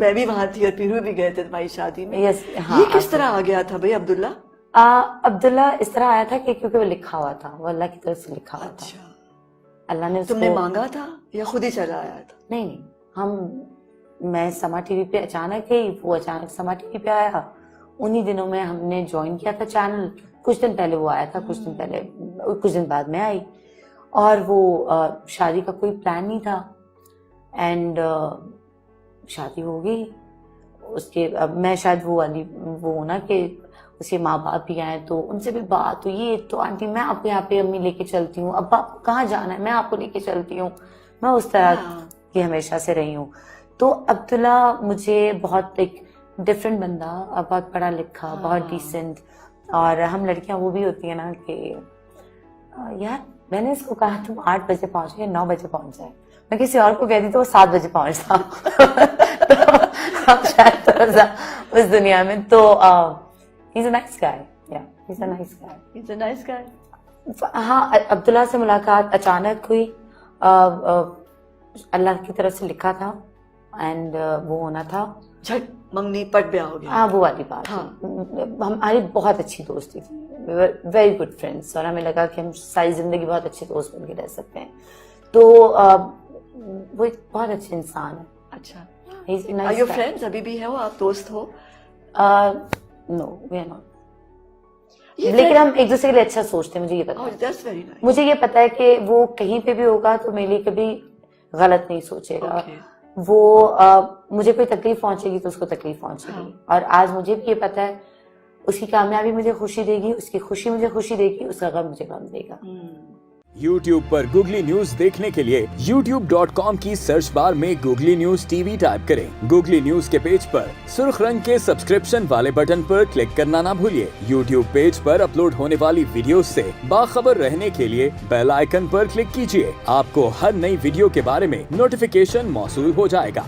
میں بھی وہاں تھی اور پیرو بھی گئے تھے تمہاری شادی میں. یس ہاں. یہ کس طرح آ گیا تھا بھائی عبداللہ؟ عبداللہ اس طرح آیا تھا کہ کیونکہ وہ لکھا ہوا تھا، وہ اللہ کی طرف سے لکھا ہوا تھا. اچھا، اللہ نے تم نے مانگا تھا یا خود ہی چلا آیا تھا؟ نہیں، میں سما ٹی وی پہ اچانک گئی، وہ اچانک سما ٹی وی پہ آیا. انہی دنوں میں ہم نے جوائن کیا تھا چینل. کچھ دن پہلے وہ آیا تھا، کچھ دن بعد میں آئی. اور وہ شادی کا کوئی پلان نہیں تھا، اینڈ شادی ہو گئی. اس کے میں شاید وہ نا کہ اس کے ماں باپ بھی آئے تو ان سے بھی بات ہوئی. تو آنٹی میں آپ کو یہاں پہ امی لے کے چلتی ہوں، ابا آپ کو کہاں جانا ہے، میں آپ کو لے کے چلتی ہوں. میں اس طرح کی ہمیشہ سے رہی ہوں. تو عبداللہ مجھے بہت ایک ڈفرینٹ بندہ، بہت پڑھا لکھا، بہت ڈیسنٹ. اور ہم لڑکیاں وہ بھی ہوتی ہیں نا کہ یار میں نے اس کو کہا تم 8 بجے پہنچ گئے، 9 بجے پہنچ جائے. میں کسی اور کو کہتی تو وہ 7 بجے پہنچتا. اب شاید تھوڑا سا اس دنیا میں تو he's a nice guy. Yeah, he's a nice guy. He's a nice guy. ہاں عبداللہ سے ملاقات اچانک ہوئی. اللہ کی طرف سے لکھا تھا اینڈ وہ ہونا تھا. جھٹ منگنی پٹ بیاہ ہو گیا. ہاں وہ والی بات. ہماری بہت اچھی دوستی تھی، ویری گڈ فرینڈس، اور ہمیں لگا کہ ہم ساری زندگی بہت اچھے دوست بن کے رہ سکتے ہیں. تو وہ ایک بہت اچھے انسان ہے. اچھا، He's a are nice you guy. friends؟ ابھی بھی ہے وہ، آپ دوست ہو؟ No, we are not. لیکن ہم ایک دوسرے کے لیے اچھا سوچتے ہیں. مجھے یہ پتا Oh, ہے، that's very nice. مجھے یہ پتا ہے کہ وہ کہیں پہ بھی ہوگا تو میرے لیے کبھی غلط نہیں سوچے گا. Okay. وہ مجھے کوئی تکلیف پہنچے گی تو اس کو تکلیف پہنچے گی. اور آج مجھے بھی یہ پتا ہے اس کی کامیابی مجھے خوشی دے گی، اس کی خوشی مجھے خوشی دے گی، اس کا غم مجھے غم دے گا. YouTube پر گوگلی نیوز دیکھنے کے لیے youtube.com کی سرچ بار میں googly news T V type کریں. گوگلی نیوز کے پیج پر سرخ رنگ کے سبسکرپشن والے بٹن پر کلک کرنا نہ بھولیے. YouTube پیج پر اپلوڈ ہونے والی ویڈیوز سے باخبر رہنے کے لیے بیل آئیکن پر کلک کیجیے. آپ کو ہر نئی ویڈیو کے بارے میں نوٹیفیکیشن موصول ہو جائے گا.